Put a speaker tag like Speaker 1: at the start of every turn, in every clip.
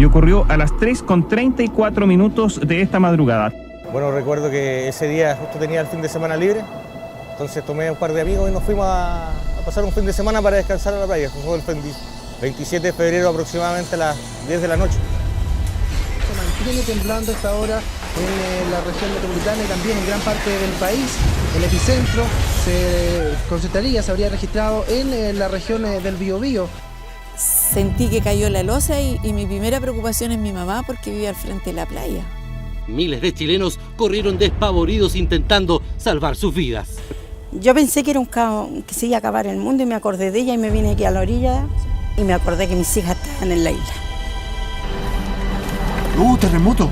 Speaker 1: y ocurrió a las 3:34 de esta madrugada.
Speaker 2: Bueno, recuerdo que ese día justo tenía el fin de semana libre, entonces tomé un par de amigos y nos fuimos a pasar un fin de semana para descansar a la playa. Fue el 27 de febrero aproximadamente a las 10 de la noche.
Speaker 3: Se mantiene temblando a esta hora en la región metropolitana y también en gran parte del país. El epicentro se habría registrado en la región del Biobío.
Speaker 4: Sentí que cayó la losa y mi primera preocupación es mi mamá porque vive al frente de la playa.
Speaker 5: Miles de chilenos corrieron despavoridos intentando salvar sus vidas.
Speaker 4: Yo pensé que era un caos, que se iba a acabar el mundo y me acordé de ella y me vine aquí a la orilla y me acordé que mis hijas estaban en la isla.
Speaker 3: ¡Terremoto!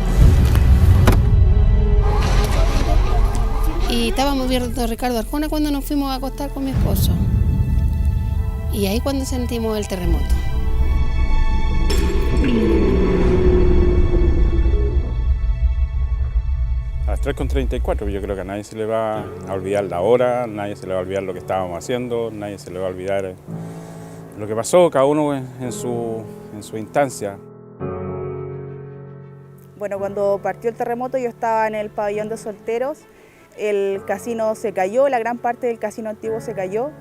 Speaker 6: Y estábamos viendo a Ricardo Arjona cuando nos fuimos a acostar con mi esposo. Y ahí cuando sentimos el terremoto.
Speaker 7: A las 3:34, yo creo que a nadie se le va a olvidar la hora, nadie se le va a olvidar lo que estábamos haciendo, nadie se le va a olvidar lo que pasó, cada uno en su instancia.
Speaker 8: Bueno, cuando partió el terremoto yo estaba en el pabellón de solteros, el casino se cayó, la gran parte del casino antiguo se cayó.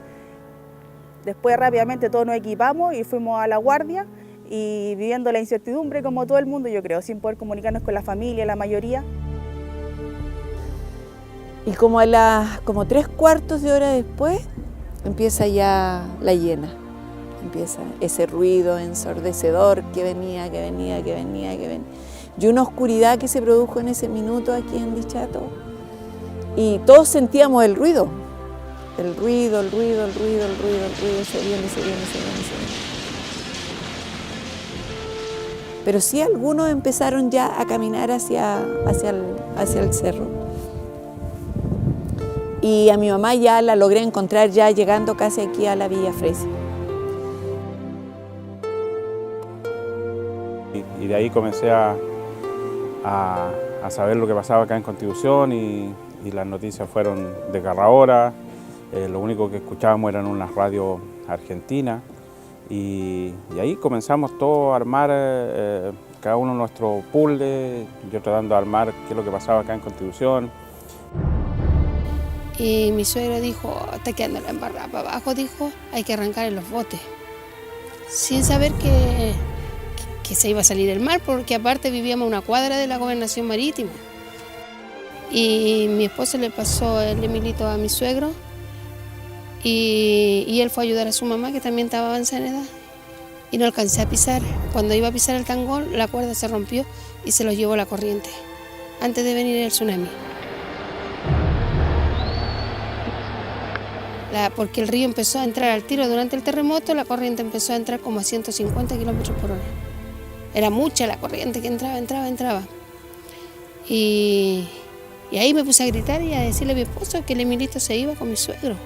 Speaker 8: Después rápidamente todos nos equipamos y fuimos a la guardia y viviendo la incertidumbre como todo el mundo, yo creo, sin poder comunicarnos con la familia, la mayoría.
Speaker 4: Y como como 3/4 de hora después, empieza ya la llena. Empieza ese ruido ensordecedor que venía. Y una oscuridad que se produjo en ese minuto aquí en Dichato. Y todos sentíamos el ruido. El ruido, se viene. Pero sí algunos empezaron ya a caminar hacia el cerro. Y a mi mamá ya la logré encontrar ya llegando casi aquí a la Villa Fresia.
Speaker 7: Y de ahí comencé a saber lo que pasaba acá en Constitución y las noticias fueron desgarradoras. Lo único que escuchábamos eran unas radios argentinas y ahí comenzamos todos a armar cada uno nuestro puzzle, yo tratando de armar qué es lo que pasaba acá en Constitución.
Speaker 6: Y mi suegro dijo, está quedando la embarrada para abajo, dijo, hay que arrancar en los botes. Sin saber que se iba a salir el mar, porque aparte vivíamos a una cuadra de la gobernación marítima. Y mi esposo le pasó el Emilito a mi suegro y él fue a ayudar a su mamá, que también estaba avanzada en edad. Y no alcancé a pisar. Cuando iba a pisar el tangón, la cuerda se rompió y se los llevó la corriente, antes de venir el tsunami. Porque el río empezó a entrar al tiro durante el terremoto, la corriente empezó a entrar como a 150 kilómetros por hora. Era mucha la corriente que entraba. Y ahí me puse a gritar y a decirle a mi esposo que el Emilito se iba con mi suegro.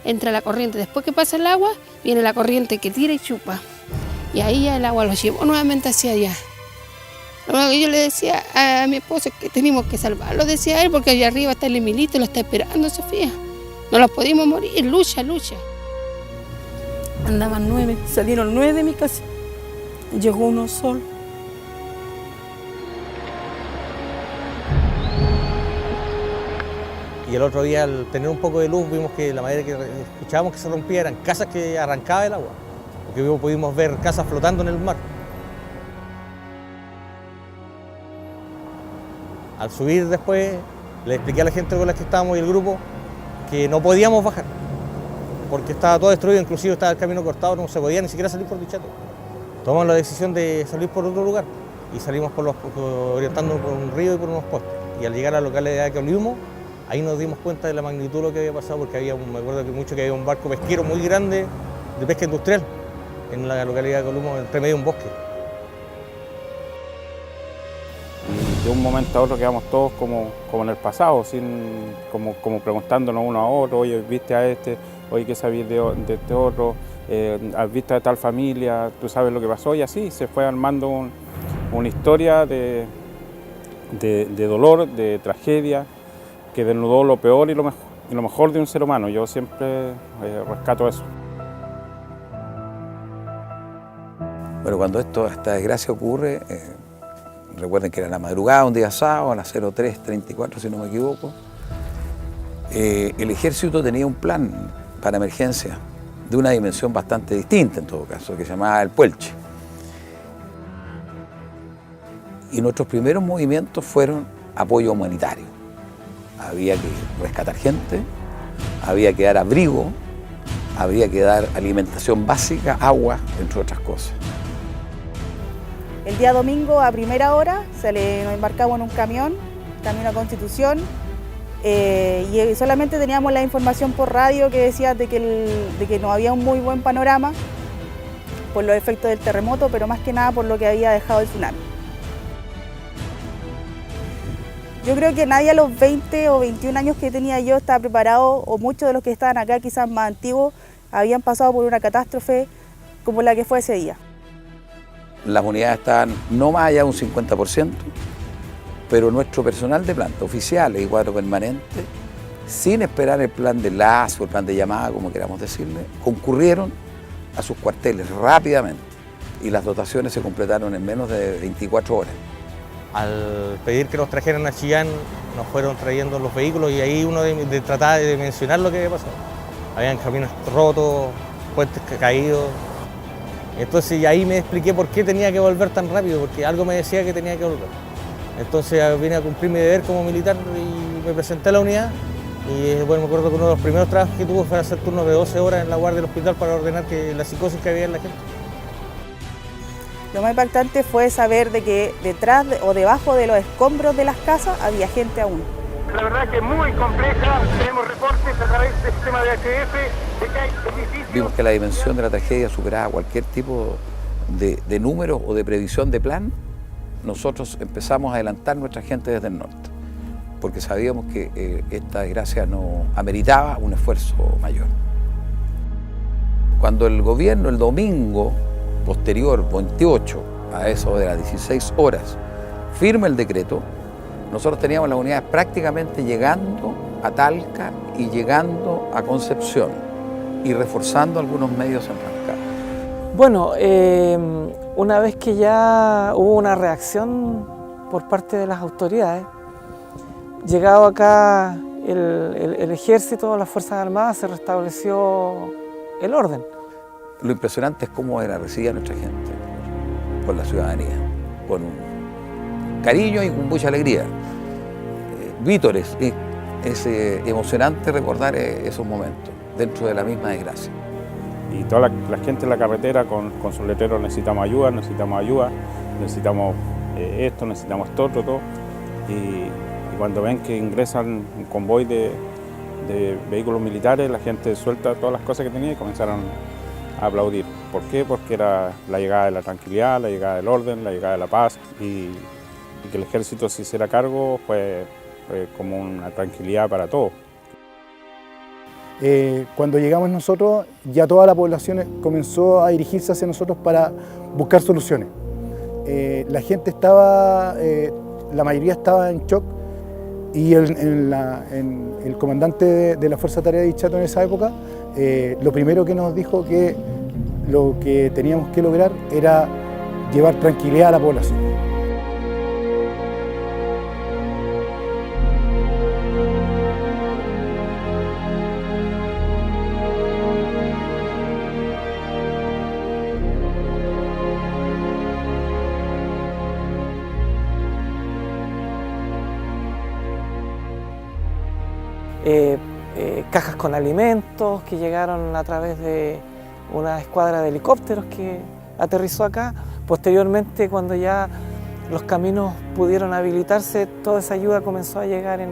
Speaker 6: Entra la corriente, después que pasa el agua, viene la corriente que tira y chupa. Y ahí ya el agua lo llevó nuevamente hacia allá. Lo que yo le decía a mi esposo que teníamos que salvarlo, decía él, porque allá arriba está el Emilito, lo está esperando, Sofía. No los pudimos morir, lucha.
Speaker 4: Andaban 9, salieron 9 de mi casa. Llegó uno solo.
Speaker 2: Y el otro día, al tener un poco de luz, vimos que la madera que escuchábamos que se rompía eran casas que arrancaba el agua, porque pudimos ver casas flotando en el mar. Al subir después, le expliqué a la gente con la que estábamos y el grupo que no podíamos bajar, porque estaba todo destruido, inclusive estaba el camino cortado, no se podía ni siquiera salir por Dichato. Tomamos la decisión de salir por otro lugar y salimos orientándonos por un río y por unos postes. Y al llegar a la localidad que olvidamos, ahí nos dimos cuenta de la magnitud de lo que había pasado, porque me acuerdo que había un barco pesquero muy grande de pesca industrial en la localidad de Columo, entre medio de un bosque.
Speaker 7: Y de un momento a otro quedamos todos como en el pasado, como preguntándonos uno a otro, oye, ¿viste a este? Oye, ¿qué sabías de este otro? ¿Has visto a tal familia? ¿Tú sabes lo que pasó? Y así se fue armando una historia de dolor, de tragedia, que desnudó lo peor y lo mejor de un ser humano. Yo siempre rescato eso.
Speaker 9: Bueno, cuando esta desgracia ocurre, recuerden que era la madrugada, un día sábado, a las 03:34, si no me equivoco, el ejército tenía un plan para emergencia de una dimensión bastante distinta en todo caso, que se llamaba el Puelche. Y nuestros primeros movimientos fueron apoyo humanitario. Había que rescatar gente, había que dar abrigo, había que dar alimentación básica, agua, entre otras cosas.
Speaker 8: El día domingo a primera hora nos embarcamos en un camión, camino a Constitución, y solamente teníamos la información por radio que decía de que no había un muy buen panorama por los efectos del terremoto, pero más que nada por lo que había dejado el tsunami. Yo creo que nadie a los 20 o 21 años que tenía yo estaba preparado, o muchos de los que estaban acá, quizás más antiguos, habían pasado por una catástrofe como la que fue ese día.
Speaker 9: Las unidades estaban no más allá de un 50%, pero nuestro personal de planta, oficiales y cuadro permanente, sin esperar el plan de enlace o el plan de llamada, como queramos decirle, concurrieron a sus cuarteles rápidamente y las dotaciones se completaron en menos de 24 horas.
Speaker 2: Al pedir que nos trajeran a Chillán, nos fueron trayendo los vehículos y ahí uno trataba de mencionar lo que había pasado. Habían caminos rotos, puentes caídos. Entonces ahí me expliqué por qué tenía que volver tan rápido, porque algo me decía que tenía que volver. Entonces vine a cumplir mi deber como militar y me presenté a la unidad. Y bueno, me acuerdo que uno de los primeros trabajos que tuve fue hacer turnos de 12 horas en la guardia del hospital para ordenar que la psicosis que había en la gente.
Speaker 8: Lo más impactante fue saber de que detrás o debajo de los escombros de las casas había gente aún.
Speaker 10: La verdad que es muy compleja, tenemos reportes a través del sistema de HF de que hay edificios...
Speaker 9: Vimos que la dimensión de la tragedia superaba cualquier tipo de número o de previsión de plan. Nosotros empezamos a adelantar nuestra gente desde el norte, porque sabíamos que esta desgracia no ameritaba un esfuerzo mayor. Cuando el gobierno el domingo posterior, 28, a eso de las 16 horas, firma el decreto, nosotros teníamos las unidades prácticamente llegando a Talca y llegando a Concepción y reforzando algunos medios en Rancagua.
Speaker 11: Bueno, una vez que ya hubo una reacción por parte de las autoridades, llegado acá el ejército, las Fuerzas Armadas, se restableció el orden.
Speaker 9: Lo impresionante es cómo era recibida nuestra gente por la ciudadanía, con cariño y con mucha alegría. Vítores, es emocionante recordar esos momentos dentro de la misma desgracia.
Speaker 7: Y toda la gente en la carretera con sus letreros: necesitamos ayuda, necesitamos esto, necesitamos esto, otro, todo. Y cuando ven que ingresan un convoy de vehículos militares, la gente suelta todas las cosas que tenía y comenzaron a aplaudir. ¿Por qué? Porque era la llegada de la tranquilidad, la llegada del orden, la llegada de la paz, y que el ejército se hiciera cargo fue como una tranquilidad para todos.
Speaker 12: Cuando llegamos nosotros, ya toda la población comenzó a dirigirse hacia nosotros para buscar soluciones. La gente estaba, la mayoría estaba en shock, y el comandante de la Fuerza Tarea de Dichato en esa época, lo primero que nos dijo que lo que teníamos que lograr era llevar tranquilidad a la población.
Speaker 11: Cajas con alimentos que llegaron a través de una escuadra de helicópteros que aterrizó acá. Posteriormente, cuando ya los caminos pudieron habilitarse, toda esa ayuda comenzó a llegar en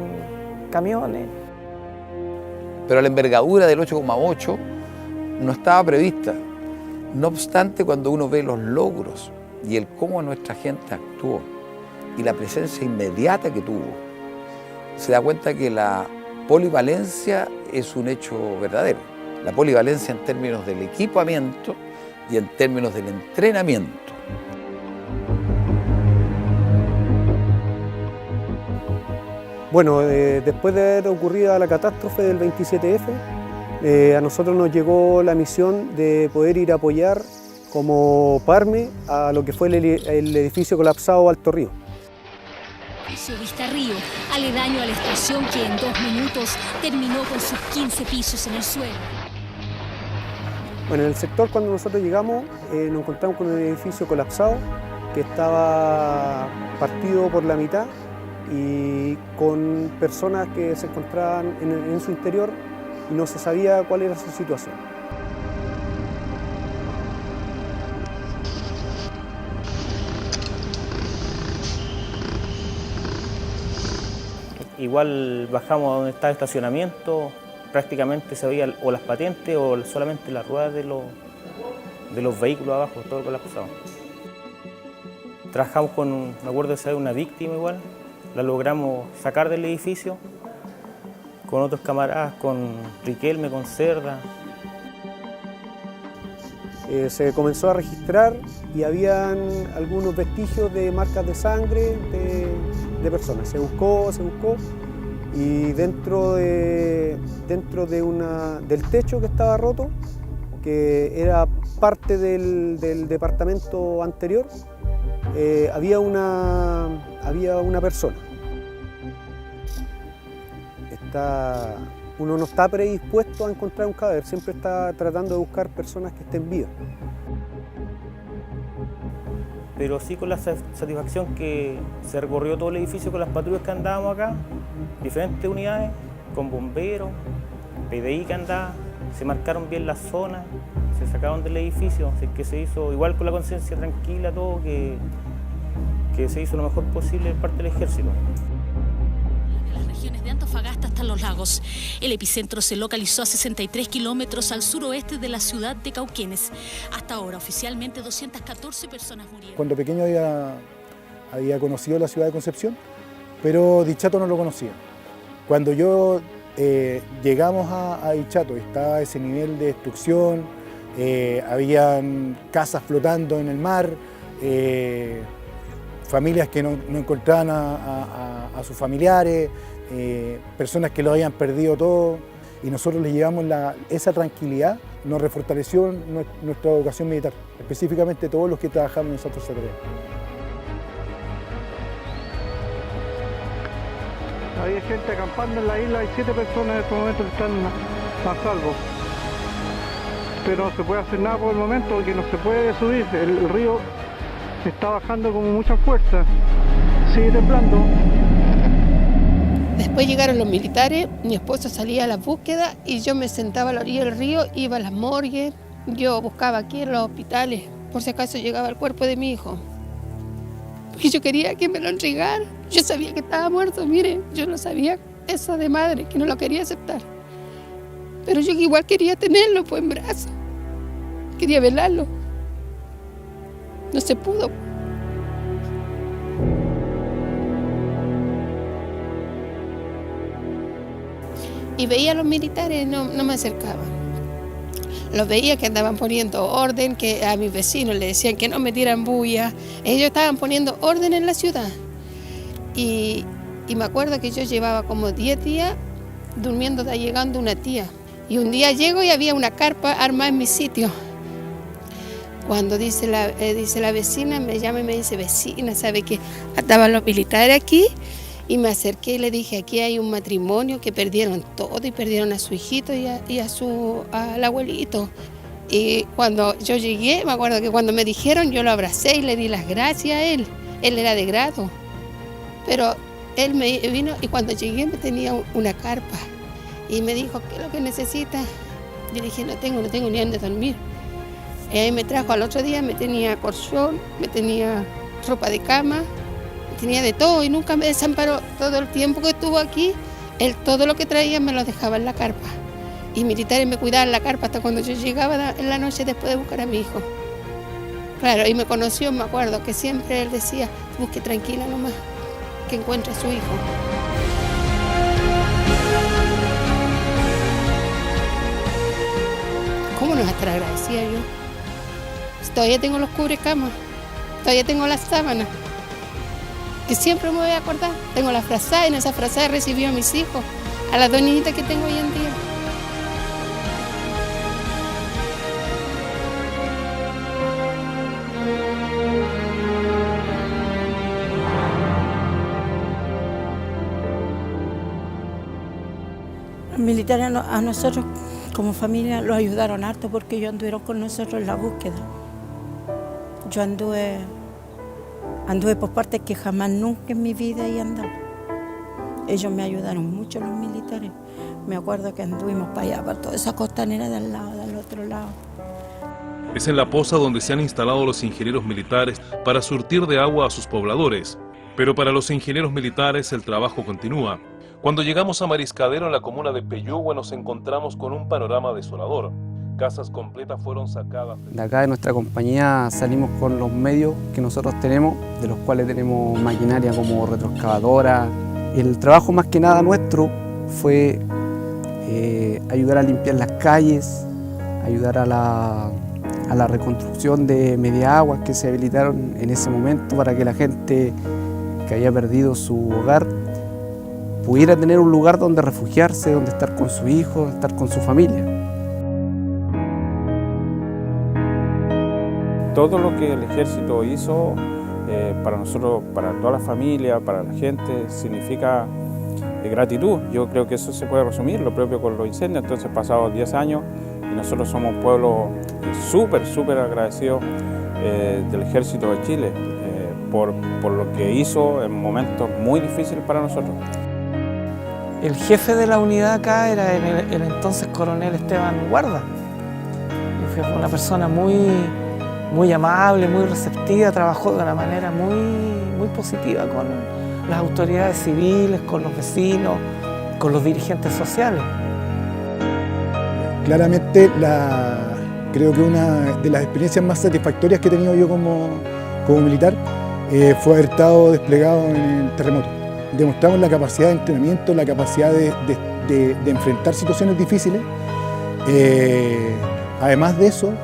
Speaker 11: camiones.
Speaker 9: Pero la envergadura del 8,8 no estaba prevista. No obstante, cuando uno ve los logros y el cómo nuestra gente actuó y la presencia inmediata que tuvo, se da cuenta que la polivalencia es un hecho verdadero. La polivalencia en términos del equipamiento y en términos del entrenamiento.
Speaker 13: Bueno, después de haber ocurrido la catástrofe del 27F, a nosotros nos llegó la misión de poder ir a apoyar como Parme a lo que fue el edificio colapsado Alto Río.
Speaker 14: Vista Río, aledaño a la estación que en 2 minutos terminó con sus 15 pisos en el suelo.
Speaker 13: Bueno, en el sector cuando nosotros llegamos nos encontramos con un edificio colapsado que estaba partido por la mitad y con personas que se encontraban en su interior y no se sabía cuál era su situación.
Speaker 2: Igual bajamos a donde está el estacionamiento, prácticamente se veía o las patentes o solamente las ruedas de los vehículos abajo, todo colapsado. Trabajamos con, me acuerdo de ser una víctima igual, la logramos sacar del edificio con otros camaradas, con Riquelme, con Cerda.
Speaker 13: Se comenzó a registrar y habían algunos vestigios de marcas de sangre de personas. Se buscó y dentro del techo que estaba roto, que era parte del departamento anterior, había una persona. Uno no está predispuesto a encontrar un cadáver, siempre está tratando de buscar personas que estén vivas.
Speaker 2: Pero sí con la satisfacción que se recorrió todo el edificio con las patrullas que andábamos acá, diferentes unidades, con bomberos, PDI que andaba, se marcaron bien las zonas, se sacaron del edificio, así que se hizo igual con la conciencia tranquila todo, que se hizo lo mejor posible de parte del ejército.
Speaker 14: Regiones de Antofagasta hasta Los Lagos. El epicentro se localizó a 63 kilómetros al suroeste de la ciudad de Cauquenes. Hasta ahora, oficialmente, 214 personas murieron.
Speaker 12: Cuando pequeño había conocido la ciudad de Concepción, pero Dichato no lo conocía. Cuando llegamos a Dichato, estaba ese nivel de destrucción, habían casas flotando en el mar, familias que no encontraban a sus familiares, personas que lo habían perdido todo, y nosotros les llevamos esa tranquilidad, nos refortaleció nuestra educación militar, específicamente todos los que trabajamos en esa Fuerza Aérea.
Speaker 10: Hay gente acampando en la isla, hay 7 personas en este momento que están a salvo. Pero no se puede hacer nada por el momento porque no se puede subir, el río está bajando con mucha fuerza, sigue temblando.
Speaker 6: Después llegaron los militares, mi esposo salía a la búsqueda y yo me sentaba a la orilla del río, iba a las morgues, yo buscaba aquí en los hospitales, por si acaso llegaba el cuerpo de mi hijo. Porque yo quería que me lo entregaran, yo sabía que estaba muerto, mire, yo lo sabía, eso de madre, que no lo quería aceptar. Pero yo igual quería tenerlo pues en brazos, quería velarlo. No se pudo. Y veía a los militares, no me acercaba. Los veía que andaban poniendo orden, que a mis vecinos les decían que no metieran bulla. Ellos estaban poniendo orden en la ciudad. Y me acuerdo que yo llevaba como 10 días durmiendo, llegando una tía. Y un día llego y había una carpa armada en mi sitio. Cuando dice la vecina, me llama y me dice, vecina, ¿sabe que estaban los militares aquí? Y me acerqué y le dije, aquí hay un matrimonio que perdieron todo y perdieron a su hijito y al abuelito. Y cuando yo llegué, me acuerdo que cuando me dijeron, yo lo abracé y le di las gracias a él. Él era de grado. Pero él me vino y cuando llegué me tenía una carpa. Y me dijo, ¿qué es lo que necesita? Yo le dije, no tengo ni dónde dormir. Y ahí me trajo al otro día, me tenía colchón, me tenía ropa de cama, tenía de todo y nunca me desamparó. Todo el tiempo que estuvo aquí, él todo lo que traía me lo dejaba en la carpa. Y militares me cuidaban la carpa hasta cuando yo llegaba en la noche después de buscar a mi hijo. Claro, y me conoció, me acuerdo que siempre él decía, busque tranquila nomás, que encuentre a su hijo. ¿Cómo no estar agradecida yo? Todavía tengo los cubrecamas, todavía tengo las sábanas, que siempre me voy a acordar. Tengo la frazada, y en esa frazada recibió a mis hijos, a las 2 niñitas que tengo hoy en día.
Speaker 15: Los militares a nosotros como familia los ayudaron harto porque ellos anduvieron con nosotros en la búsqueda. Yo anduve por partes que jamás nunca en mi vida he andado. Ellos me ayudaron mucho, los militares. Me acuerdo que anduvimos para allá, para toda esa costanera de al lado, del otro lado.
Speaker 16: Es en la poza donde se han instalado los ingenieros militares para surtir de agua a sus pobladores. Pero para los ingenieros militares el trabajo continúa. Cuando llegamos a Mariscadero, en la comuna de Peyúgue, nos encontramos con un panorama desolador. Casas completas fueron sacadas.
Speaker 17: De acá de nuestra compañía salimos con los medios que nosotros tenemos, de los cuales tenemos maquinaria como retroexcavadora. El trabajo más que nada nuestro fue ayudar a limpiar las calles, ayudar a la reconstrucción de mediaguas que se habilitaron en ese momento para que la gente que había perdido su hogar pudiera tener un lugar donde refugiarse, donde estar con su hijo, estar con su familia.
Speaker 7: Todo lo que el ejército hizo para nosotros, para toda la familia, para la gente, significa gratitud. Yo creo que eso se puede resumir, lo propio con los incendios. Entonces, pasados 10 años, y nosotros somos un pueblo súper agradecido del ejército de Chile por lo que hizo en momentos muy difíciles para nosotros.
Speaker 11: El jefe de la unidad acá era el entonces coronel Esteban Guarda. Fue una persona muy amable, muy receptiva, trabajó de una manera muy positiva con las autoridades civiles, con los vecinos, con los dirigentes sociales.
Speaker 12: Claramente creo que una de las experiencias más satisfactorias que he tenido yo como militar fue haber estado desplegado en el terremoto. Demostramos la capacidad de entrenamiento, la capacidad de enfrentar situaciones difíciles. Además de eso,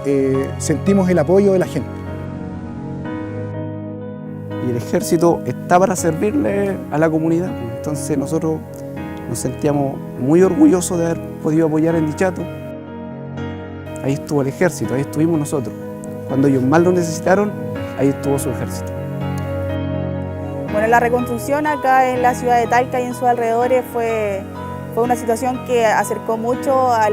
Speaker 12: sentimos el apoyo de la gente.
Speaker 17: Y el ejército está para servirle a la comunidad. Entonces nosotros nos sentíamos muy orgullosos de haber podido apoyar en Dichato. Ahí estuvo el ejército, ahí estuvimos nosotros. Cuando ellos más lo necesitaron, ahí estuvo su ejército.
Speaker 8: Bueno, la reconstrucción acá en la ciudad de Talca y en sus alrededores fue una situación que acercó mucho a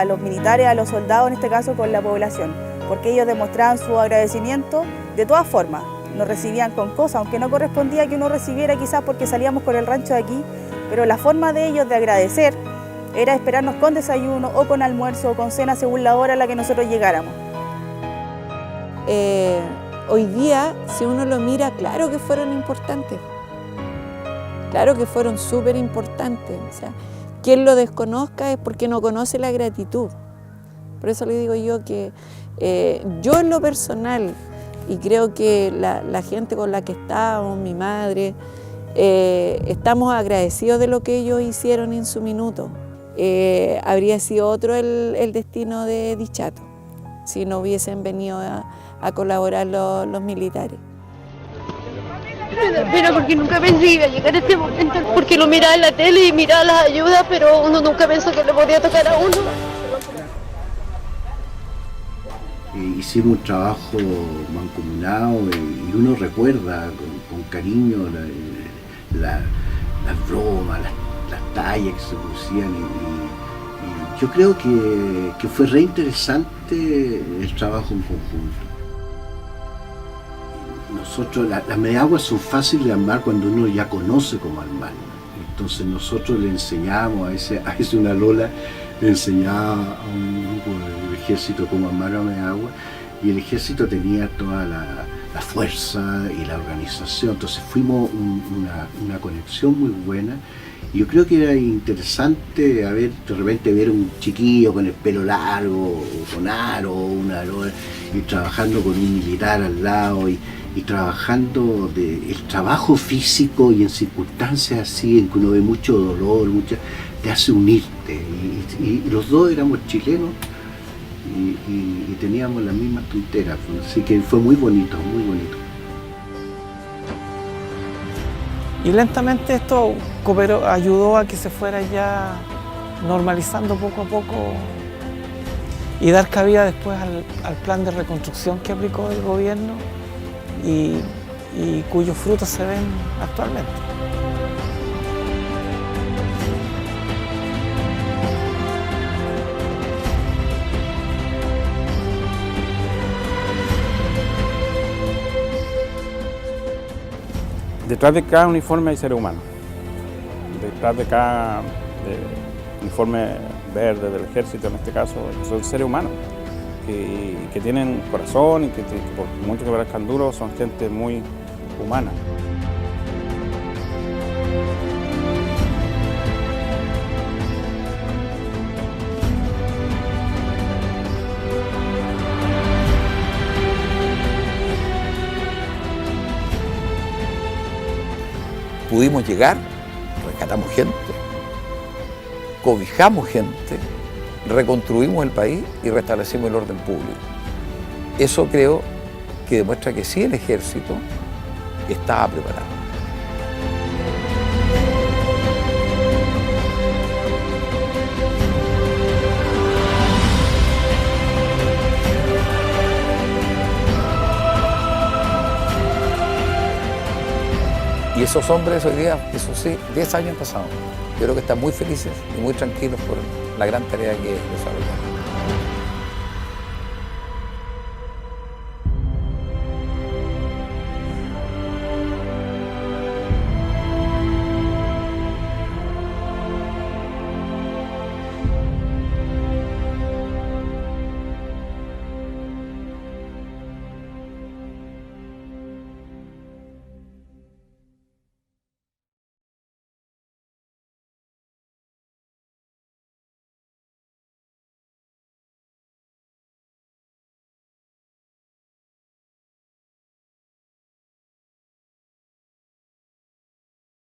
Speaker 8: los militares, a los soldados, en este caso con la población, porque ellos demostraban su agradecimiento de todas formas. Nos recibían con cosas, aunque no correspondía que uno recibiera quizás porque salíamos con el rancho de aquí, pero la forma de ellos de agradecer era esperarnos con desayuno o con almuerzo o con cena según la hora a la que nosotros llegáramos.
Speaker 4: Hoy día, si uno lo mira, claro que fueron importantes, claro que fueron súper importantes. O sea, quien lo desconozca es porque no conoce la gratitud. Por eso le digo yo que yo en lo personal, y creo que la gente con la que estábamos, mi madre, estamos agradecidos de lo que ellos hicieron en su minuto. Habría sido otro el destino de Dichato si no hubiesen venido a colaborar los militares.
Speaker 18: Me da pena porque nunca pensé que iba a llegar este momento, porque lo miraba en la tele y miraba las ayudas, pero uno nunca pensó que le podía tocar a uno.
Speaker 19: Hicimos un trabajo mancomunado y uno recuerda con cariño las bromas, las tallas que se producían y yo creo que fue re interesante el trabajo en conjunto. Nosotros, las mediaguas son fáciles de armar cuando uno ya conoce cómo armar. Entonces nosotros le enseñábamos, a veces una Lola le enseñaba a un grupo del ejército cómo armar la mediagua y el ejército tenía toda la fuerza y la organización. Entonces fuimos una conexión muy buena. Y yo creo que era interesante de repente ver un chiquillo con el pelo largo, o con aro, una Lola, y trabajando con un militar al lado y trabajando el trabajo físico y en circunstancias así en que uno ve mucho dolor, te hace unirte y los dos éramos chilenos y teníamos las mismas tonteras, así que fue muy bonito, muy bonito.
Speaker 11: Y lentamente esto cooperó, ayudó a que se fuera ya normalizando poco a poco y dar cabida después al plan de reconstrucción que aplicó el gobierno y cuyos frutos se ven actualmente.
Speaker 7: Detrás de cada uniforme hay seres humanos. Detrás de cada uniforme verde del ejército, en este caso, son seres humanos que tienen corazón y que por mucho que parezcan duros, son gente muy humana.
Speaker 9: Pudimos llegar, rescatamos gente, cobijamos gente, reconstruimos el país y restablecimos el orden público. Eso creo que demuestra que sí, el ejército estaba preparado. Y esos hombres hoy día, eso sí, 10 años han pasado. Yo creo que están muy felices y muy tranquilos por la gran tarea que desarrollaron.